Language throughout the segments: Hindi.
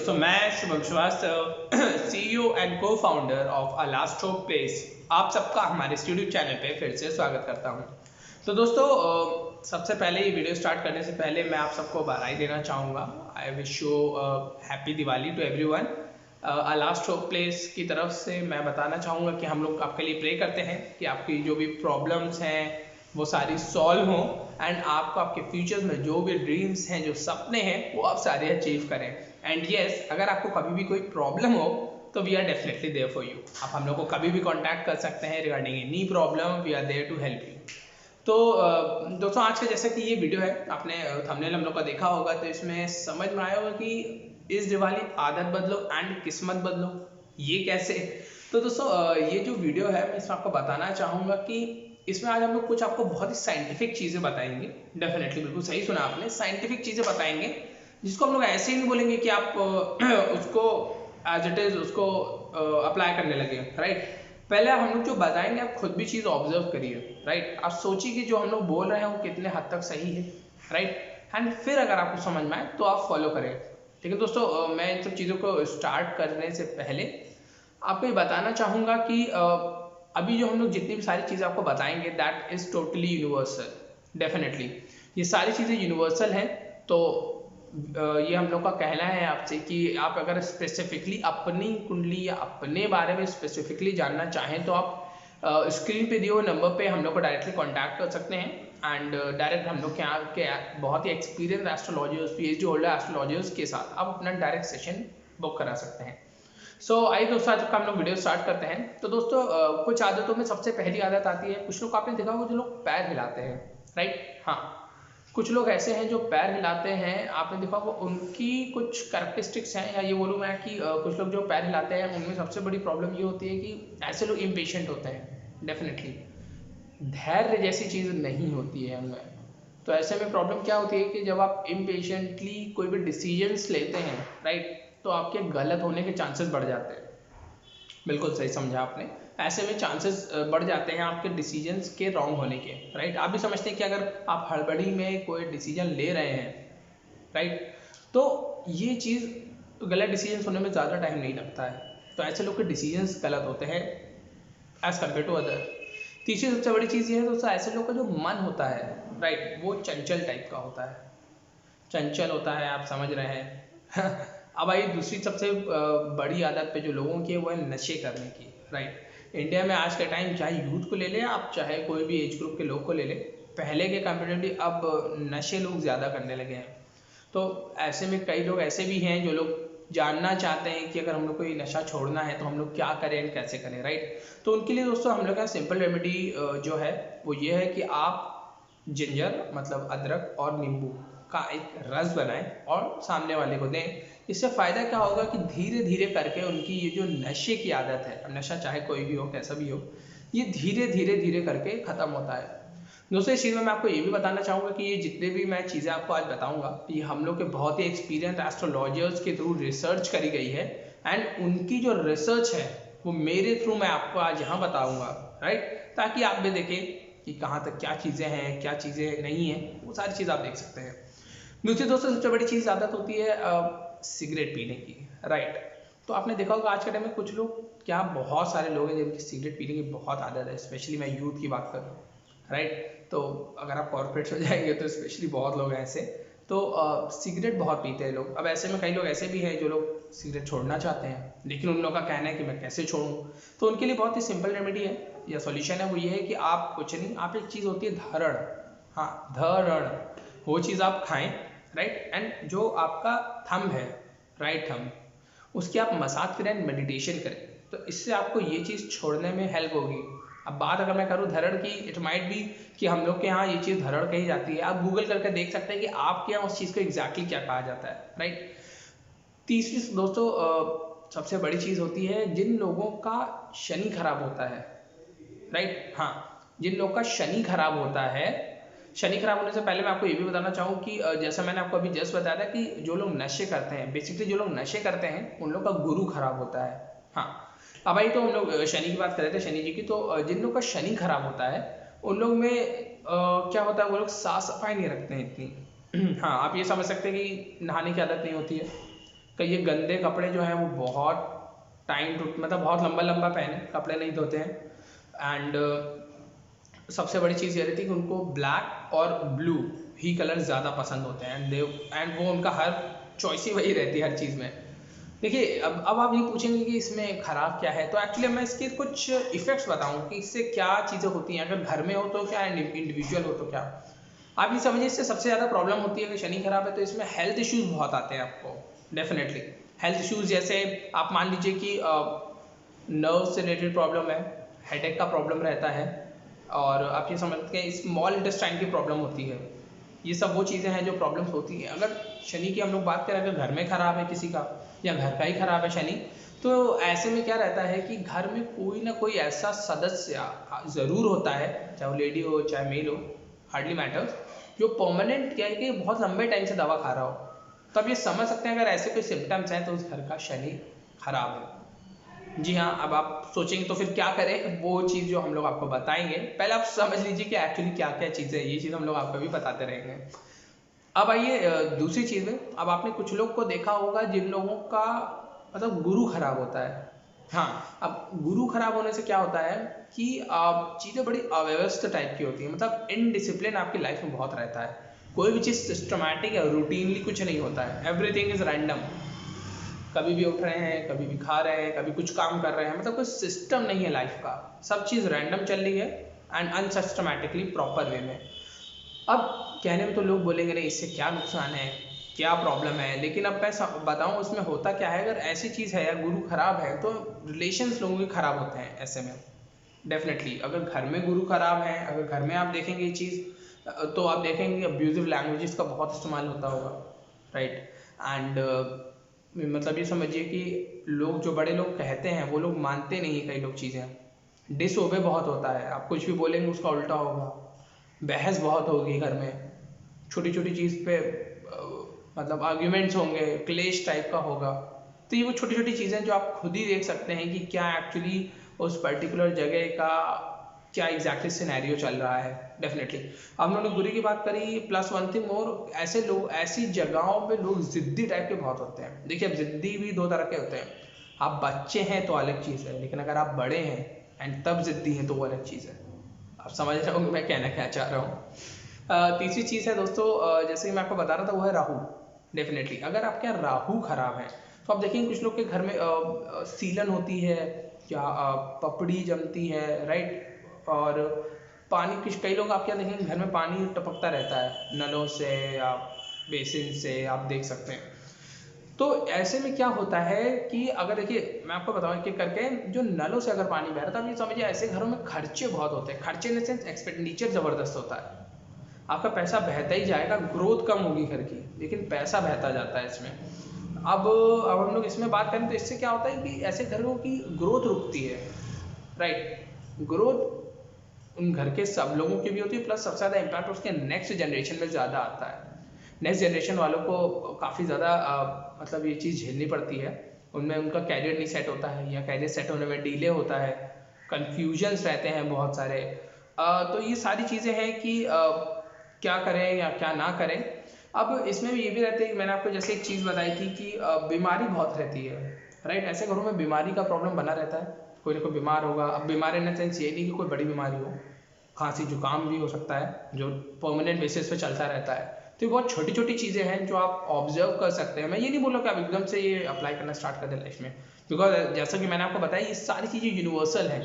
दोस्तों, मैं शुभम श्रीवास्तव CEO एंड को founder of last hope place आप सबका हमारे यूट्यूब चैनल पे फिर से स्वागत करता हूं। तो दोस्तों, सबसे पहले ये वीडियो स्टार्ट करने से पहले मैं आप सबको बधाई देना चाहूँगा। I wish you happy Diwali to everyone. Last hope place की तरफ से मैं बताना चाहूँगा कि हम लोग आपके लिए प्रे करते हैं कि आपकी जो भी प्रॉब्लम्स हैं वो सारी सॉल्व हों एंड आपको आपके फ्यूचर में जो भी ड्रीम्स हैं, जो सपने हैं, वो आप सारे अचीव करें। एंड यस, अगर आपको कभी भी कोई प्रॉब्लम हो तो we are definitely there for you. आप हम लोग को कभी भी कांटेक्ट कर सकते हैं regarding any problem, we are there to help you. तो दोस्तों, आज का जैसा कि ये वीडियो है, आपने थंबनेल हम लोग का देखा होगा, तो इसमें समझ में आया होगा कि इस दिवाली आदत बदलो एंड किस्मत बदलो, ये कैसे। तो दोस्तों, ये जो वीडियो है मैं इसमें आपको बताना चाहूँगा कि इसमें आज हम लोग कुछ आपको बहुत ही साइंटिफिक चीज़ें बताएंगे। डेफिनेटली, बिल्कुल सही सुना आपने, साइंटिफिक चीज़ें बताएंगे जिसको हम लोग ऐसे ही नहीं बोलेंगे कि आप उसको एज इट इज़ उसको अप्लाई करने लगे। राइट, पहले हम लोग जो बताएंगे आप खुद भी चीज़ ऑब्जर्व करिए। राइट, आप सोचिए कि जो हम लोग बोल रहे हैं वो कितने हद तक सही है। राइट, एंड फिर अगर आपको समझ में आए तो आप फॉलो करें। ठीक है दोस्तों, मैं इन सब चीज़ों को स्टार्ट करने से पहले आपको ये बताना चाहूँगा कि अभी जो हम लोग जितनी भी सारी चीज़ें आपको बताएंगे that is totally universal. Definitely ये सारी चीज़ें यूनिवर्सल हैं। तो ये हम लोग का कहना है आपसे कि आप अगर स्पेसिफिकली अपनी कुंडली या अपने बारे में स्पेसिफिकली जानना चाहें तो आप स्क्रीन पे दिए हुए नंबर पे हम लोग को डायरेक्टली कांटेक्ट कर सकते हैं एंड डायरेक्ट हम लोग के यहाँ के बहुत ही experience astrologers, PhD holder astrologers के साथ आप अपना डायरेक्ट सेशन बुक करा सकते हैं। सो आइए दोस्तों, आज का हम लोग वीडियो स्टार्ट करते हैं। तो दोस्तों, कुछ आदतों में सबसे पहली आदत आती है, कुछ लोग आपने देखा होगा जो लोग पैर हिलाते हैं। राइट, हाँ, कुछ लोग ऐसे हैं जो पैर हिलाते हैं, आपने देखा होगा उनकी कुछ कैरेक्टरिस्टिक्स हैं, या ये बोलूँ मैं कि कुछ लोग जो पैर हिलाते हैं उनमें सबसे बड़ी प्रॉब्लम ये होती है कि ऐसे लोग इम्पेशेंट होते हैं। डेफिनेटली धैर्य जैसी चीज़ नहीं होती है उनमें। तो ऐसे में प्रॉब्लम क्या होती है कि जब आप इम्पेशेंटली कोई भी डिसीजंस लेते हैं, राइट, तो आपके गलत होने के चांसेस बढ़ जाते हैं। बिल्कुल सही समझा आपने। ऐसे में चांसेस बढ़ जाते हैं आपके डिसीजंस के रॉन्ग होने के। राइट, आप भी समझते हैं कि अगर आप हड़बड़ी में कोई डिसीजन ले रहे हैं, राइट, तो ये चीज़ गलत डिसीजंस होने में ज़्यादा टाइम नहीं लगता है। तो ऐसे लोग के डिसीजंस गलत होते हैं एज़ कम्पेयर टू अदर। तीसरी सबसे बड़ी चीज़ ये है दोस्तों, ऐसे लोग का जो मन होता है, राइट, वो चंचल टाइप का होता है, चंचल होता है, आप समझ रहे हैं। अब आइए दूसरी सबसे बड़ी आदत पे जो लोगों की है वो है नशे करने की। राइट, इंडिया में आज के टाइम चाहे यूथ को ले लें आप, चाहे कोई भी एज ग्रुप के लोग को ले लें, पहले के कंपेरेटिवली अब नशे लोग ज़्यादा करने लगे हैं। तो ऐसे में कई लोग ऐसे भी हैं जो लोग जानना चाहते हैं कि अगर हम लोग को ये नशा छोड़ना है तो हम लोग क्या करें एंड कैसे करें। राइट, तो उनके लिए दोस्तों हम लोग का सिंपल रेमेडी जो है वो ये है कि आप जिंजर मतलब अदरक और नींबू का एक रस बनाएं और सामने वाले को दें। इससे फ़ायदा क्या होगा कि धीरे धीरे करके उनकी ये जो नशे की आदत है, अब नशा चाहे कोई भी हो, कैसा भी हो, ये धीरे धीरे धीरे करके ख़त्म होता है। दोस्तों, इस चीज़ में मैं आपको ये भी बताना चाहूँगा कि ये जितने भी मैं चीज़ें आपको आज बताऊँगा ये हम लोग के बहुत ही एक्सपीरियंस एस्ट्रोलॉजर्स के थ्रू रिसर्च करी गई है एंड उनकी जो रिसर्च है वो मेरे थ्रू मैं आपको आज यहाँ बताऊँगा। राइट, ताकि आप भी देखें कि कहाँ तक क्या चीज़ें हैं, क्या चीज़ें नहीं हैं, वो सारी चीज़ आप देख सकते हैं। दूसरी दोस्तों सबसे बड़ी चीज़ आदत होती है सिगरेट पीने की। राइट, तो आपने देखा होगा आज के टाइम में कुछ लोग, क्या बहुत सारे लोग हैं जिनकी सिगरेट पीने की बहुत आदत है, स्पेशली मैं यूथ की बात कर रहा हूँ। राइट, तो अगर आप कॉर्पोरेट हो जाएंगे तो स्पेशली बहुत लोग हैं ऐसे, तो सिगरेट बहुत पीते हैं लोग। अब ऐसे में कई लोग ऐसे भी हैं जो लोग सिगरेट छोड़ना चाहते हैं, लेकिन उन लोगों का कहना है कि मैं कैसे छोड़ूं। तो उनके लिए बहुत ही सिंपल रेमेडी है या सॉल्यूशन है, वो ये है कि आप कुछ नहीं, आप एक चीज़ होती है धरण, हाँ धरण, वो चीज़ आप खाएं। राइट, एंड जो आपका थंब है, राइट थंब, उसकी आप मसाज करें, मेडिटेशन करें, तो इससे आपको ये चीज़ छोड़ने में हेल्प होगी। अब बात अगर मैं करूँ धरण की, इट माइट बी कि हम लोग के यहाँ ये चीज़ धरण कही जाती है, आप गूगल करके देख सकते हैं कि आपके यहाँ उस चीज़ को एग्जैक्टली क्या कहा जाता है। राइट, तीसरी दोस्तों सबसे बड़ी चीज़ होती है जिन लोगों का शनि खराब होता है। राइट, हाँ, जिन लोगों का शनि खराब होता है, शनि खराब होने से पहले मैं आपको ये भी बताना चाहूँ कि जैसा मैंने आपको अभी जस्ट बताया था कि जो लोग नशे करते हैं, बेसिकली जो लोग नशे करते हैं उन लोग का गुरु खराब होता है। हाँ, अब आई तो हम लोग शनि की बात कर रहे थे, शनि जी की, तो जिन लोग का शनि खराब होता है उन लोग में क्या होता है, वो लोग साफ सफाई नहीं रखते हैं इतनी। हाँ, आप ये समझ सकते हैं कि नहाने की आदत नहीं होती है। कई ये गंदे कपड़े जो हैं वो बहुत टाइम टू मतलब बहुत लंबा लंबा पहने, कपड़े नहीं धोते हैं। एंड सबसे बड़ी चीज़ ये रहती है कि उनको ब्लैक और ब्लू ही कलर ज़्यादा पसंद होते हैं एंड वो उनका हर चॉइस ही वही रहती है हर चीज़ में। देखिए अब आप ये पूछेंगे कि इसमें ख़राब क्या है, तो एक्चुअली मैं इसके कुछ इफ़ेक्ट्स बताऊँ कि इससे क्या चीज़ें होती हैं, अगर घर में हो तो क्या, इंडिविजुअल हो तो क्या। आप ये समझिए इससे सबसे ज़्यादा प्रॉब्लम होती है, अगर शनि खराब है तो इसमें हेल्थ इश्यूज़ बहुत आते हैं आपको, डेफिनेटली। हेल्थ इश्यूज़ जैसे आप मान लीजिए कि नर्व से रिलेटेड प्रॉब्लम है, हेडेक का प्रॉब्लम रहता है, और आप ये समझते हैं स्मॉल इंटेस्टाइन की प्रॉब्लम होती है। ये सब वो चीज़ें हैं जो प्रॉब्लम्स होती हैं। अगर शनि की हम लोग बात करें, अगर घर में ख़राब है किसी का या घर का ही ख़राब है शनि, तो ऐसे में क्या रहता है कि घर में कोई ना कोई ऐसा सदस्य ज़रूर होता है, चाहे वो लेडी हो चाहे मेल हो, हार्डली मैटर्स, जो परमानेंट क्या है कि बहुत लंबे टाइम से दवा खा रहा हो। तो आप ये समझ सकते हैं अगर ऐसे कोई सिम्टम्स हैं तो उस घर का शनि खराब है। जी हाँ, अब आप सोचेंगे तो फिर क्या करें, वो चीज़ जो हम लोग आपको बताएंगे, पहले आप समझ लीजिए कि एक्चुअली क्या क्या चीज़ें हैं, ये चीज़ हम लोग आपको भी बताते रहेंगे। अब आइए दूसरी चीज़ में, अब आपने कुछ लोग को देखा होगा जिन लोगों का मतलब गुरु खराब होता है। हाँ, अब गुरु खराब होने से क्या होता है कि चीज़ें बड़ी अव्यवस्थित टाइप की होती है, मतलब इनडिसिप्लिन आपकी लाइफ में बहुत रहता है। कोई भी चीज़ सिस्टमैटिक या रूटीनली कुछ नहीं होता है, एवरीथिंग इज रैंडम। कभी भी उठ रहे हैं, कभी भी खा रहे हैं, कभी कुछ काम कर रहे हैं, मतलब कोई सिस्टम नहीं है लाइफ का, सब चीज़ रैंडम चल रही है एंड अनसिस्टमैटिकली प्रॉपर वे में। अब कहने में तो लोग बोलेंगे नहीं इससे क्या नुकसान है, क्या प्रॉब्लम है, लेकिन अब मैं बताऊं उसमें होता क्या है। अगर ऐसी चीज़ है या गुरु खराब है तो रिलेशंस लोगों के खराब होते हैं ऐसे में, डेफिनेटली। अगर घर में गुरु खराब है, अगर घर में आप देखेंगे ये चीज़, तो आप देखेंगे अब्यूजिव लैंग्वेजेस का बहुत इस्तेमाल होता होगा, राइट। एंड मतलब ये समझिए कि लोग, जो बड़े लोग कहते हैं वो लोग मानते नहीं है कई लोग चीज़ें, डिसओबे बहुत होता है, आप कुछ भी बोलेंगे उसका उल्टा होगा, बहस बहुत होगी घर में, छोटी छोटी चीज़ पे मतलब आर्ग्यूमेंट्स होंगे, क्लेश टाइप का होगा। तो ये वो छोटी छोटी चीज़ें जो आप खुद ही देख सकते हैं कि क्या एक्चुअली उस पर्टिकुलर जगह का क्या एग्जैक्टली सिनेरियो चल रहा है, डेफिनेटली। अब हमने गुरु की बात करी, प्लस वन थिंग मोर, ऐसे लोग, ऐसी जगहों पे लोग जिद्दी टाइप के बहुत होते हैं। देखिए अब जिद्दी भी दो तरह के होते हैं, आप बच्चे हैं तो अलग चीज़ है, लेकिन अगर आप बड़े हैं एंड तब जिद्दी हैं तो वो अलग चीज़ है। आप समझ रहे होंगे मैं कहना क्या चाह रहा हूँ। तीसरी चीज़ है दोस्तों, जैसे कि मैं आपको बता रहा था, वो है राहु। डेफिनेटली अगर आपके यहाँ राहु खराब है तो आप देखेंगे कुछ लोग के घर में सीलन होती है या पपड़ी जमती है, राइट। और पानी, कुछ कई लोग आपके यहाँ देखेंगे घर में पानी टपकता रहता है नलों से या बेसिन से, आप देख सकते हैं। तो ऐसे में क्या होता है कि अगर देखिए मैं आपको बताऊं कि करके, जो नलों से अगर पानी बह रहा था, आप ये समझिए ऐसे घरों में खर्चे बहुत होते हैं। खर्चे इन द सेंस एक्सपेंडिचर जबरदस्त होता है, आपका पैसा बहता ही जाएगा, ग्रोथ कम होगी घर की लेकिन पैसा बहता जाता है इसमें। अब हम लोग इसमें बात करें तो इससे क्या होता है कि ऐसे घरों की ग्रोथ रुकती है, राइट। ग्रोथ उन घर के सब लोगों की भी होती है, प्लस सबसे ज़्यादा इम्पैक्ट उसके नेक्स्ट जनरेशन में ज़्यादा आता है। नेक्स्ट जनरेशन वालों को काफ़ी ज़्यादा मतलब ये चीज़ झेलनी पड़ती है, उनमें उनका कैरियर नहीं सेट होता है या कैरियर सेट होने में डिले होता है, कन्फ्यूजन्स रहते हैं बहुत सारे। तो ये सारी चीज़ें हैं कि क्या करें या क्या ना करें। अब इसमें ये भी रहता है कि मैंने आपको जैसे एक चीज़ बताई थी कि बीमारी बहुत रहती है, राइट। ऐसे घरों में बीमारी का प्रॉब्लम बना रहता है, कोई ना कोई बीमार होगा। अब बीमार इन द सेंस ये नहीं कि कोई बड़ी बीमारी हो, खांसी जुकाम भी हो सकता है जो परमानेंट बेसिस पे चलता रहता है। तो ये बहुत छोटी छोटी चीज़ें हैं जो आप ऑब्जर्व कर सकते हैं। मैं ये नहीं बोल रहा कि आप एकदम से ये अप्लाई करना स्टार्ट कर दें लाइफ में, बिकॉज जैसा कि मैंने आपको बताया ये सारी चीज़ें यूनिवर्सल हैं,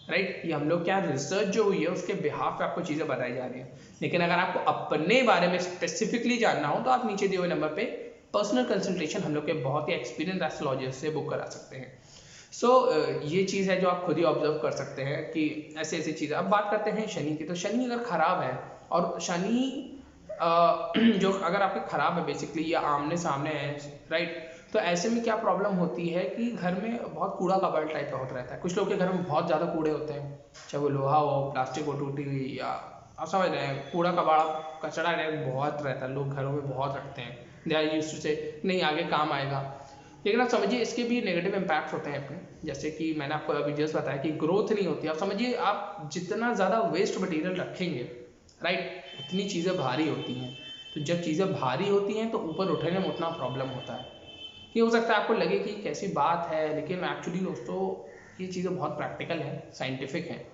राइट। ये हम लोग क्या रिसर्च जो हुई है उसके बिहाफ पे आपको चीज़ें बताई जा रही हैं। लेकिन अगर आपको अपने बारे में स्पेसिफिकली जानना हो तो आप नीचे दिए हुए नंबर पे पर्सनल कंसल्टेशन हम लोग के बहुत ही एक्सपीरियंस एस्ट्रोलॉजर से बुक करा सकते हैं। सो ये चीज़ है जो आप खुद ही ऑब्जर्व कर सकते हैं कि ऐसे ऐसी चीज़ें। अब बात करते हैं शनि की, तो शनि अगर खराब है, और शनि जो अगर आपके खराब है बेसिकली या आमने सामने है, राइट। तो ऐसे में क्या प्रॉब्लम होती है कि घर में बहुत कूड़ा कबाड़ टाइप का होता रहता है। कुछ लोग के घर में बहुत ज़्यादा कूड़े होते हैं, चाहे वो लोहा हो, प्लास्टिक हो टूटी हुई, या आप समझ रहे हैं, कूड़ा कबाड़ कचरा बहुत रहता है, लोग घरों में बहुत रखते हैं। दे आर यूज्ड टू से नहीं आगे काम आएगा, लेकिन आप समझिए इसके भी नेगेटिव इम्पैक्ट होते हैं अपने। जैसे कि मैंने आपको अभी जस्ट बताया कि ग्रोथ नहीं होती। आप समझिए आप जितना ज़्यादा वेस्ट मटेरियल रखेंगे, राइट, उतनी चीज़ें भारी होती हैं। तो जब चीज़ें भारी होती हैं तो ऊपर उठने में उतना प्रॉब्लम होता है। कि हो सकता है आपको लगे कि कैसी बात है, लेकिन एक्चुअली दोस्तों ये चीज़ें बहुत प्रैक्टिकल हैं, साइंटिफिक हैं।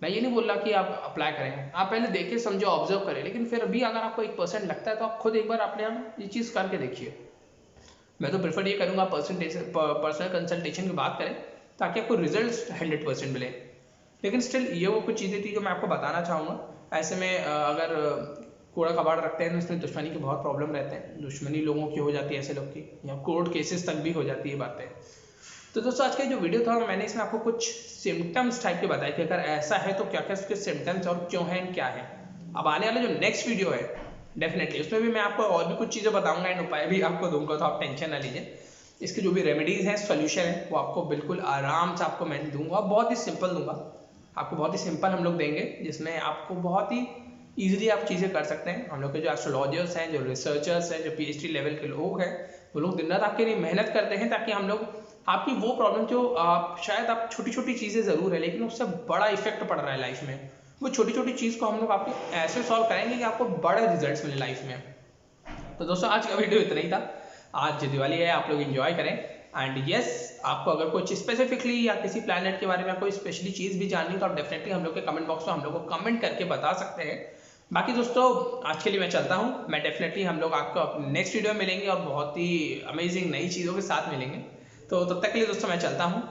मैं ये नहीं बोल रहा कि आप अप्लाई करें, आप पहले देखें समझो ऑब्जर्व करें, लेकिन फिर भी अगर आपको 1% लगता है तो आप खुद एक बार अपने आप ये चीज़ करके देखिए। मैं तो प्रेफर ये करूँगा पर्सनल कंसल्टेशन की बात करें ताकि आपको रिजल्ट 100% मिले। लेकिन स्टिल ये वो कुछ चीज़ें थी जो मैं आपको बताना चाहूँगा। ऐसे में अगर कूड़ा कबाड़ रखते हैं तो इसमें दुश्मनी के बहुत प्रॉब्लम रहते हैं, दुश्मनी लोगों की हो जाती है ऐसे लोग की, या कोर्ट केसेस तक भी हो जाती है बातें। तो दोस्तों आज का जो वीडियो था मैंने इसमें आपको कुछ सिम्टम्स टाइप के बताए कि अगर ऐसा है तो क्या क्या उसके सिम्टम्स और क्यों हैं क्या है। अब आने वाला जो नेक्स्ट वीडियो है डेफिनेटली उसमें भी मैं आपको और भी कुछ चीज़ें बताऊंगा एंड उपाय भी आपको दूंगा, तो आप टेंशन ना लीजिए। इसके जो भी रेमेडीज़ हैं, सोल्यूशन है, वो आपको बिल्कुल आराम से आपको मैं दूंगा, बहुत ही सिंपल दूंगा आपको, बहुत ही सिंपल हम लोग देंगे जिसमें आपको बहुत ही ईजिली आप चीज़ें कर सकते हैं। हम लोग के जो एस्ट्रोलॉजर्स हैं, जो रिसर्चर्स हैं, जो PhD लेवल के लोग हैं, वो लोग दिन रात आपके लिए मेहनत करते हैं ताकि हम लोग आपकी वो प्रॉब्लम जो शायद आप छोटी छोटी चीज़ें ज़रूर है लेकिन उससे बड़ा इफेक्ट पड़ रहा है लाइफ में, वो छोटी छोटी चीज़ को हम लोग आपके ऐसे सॉल्व करेंगे कि आपको बड़े रिजल्ट्स मिले लाइफ में। तो दोस्तों आज का वीडियो इतना ही था। आज दिवाली है, आप लोग एंजॉय करें। एंड यस, आपको अगर कुछ स्पेसिफिकली या किसी प्लैनेट के बारे में कोई स्पेशली चीज़ भी जाननी तो आप डेफिनेटली हम लोग के कमेंट बॉक्स में हम लोग को कमेंट करके बता सकते हैं। बाकी दोस्तों आज के लिए मैं चलता हूँ, मैं डेफिनेटली हम लोग आपको नेक्स्ट वीडियो में मिलेंगे और बहुत ही अमेजिंग नई चीज़ों के साथ मिलेंगे। तो तब तक के लिए दोस्तों मैं चलता हूँ।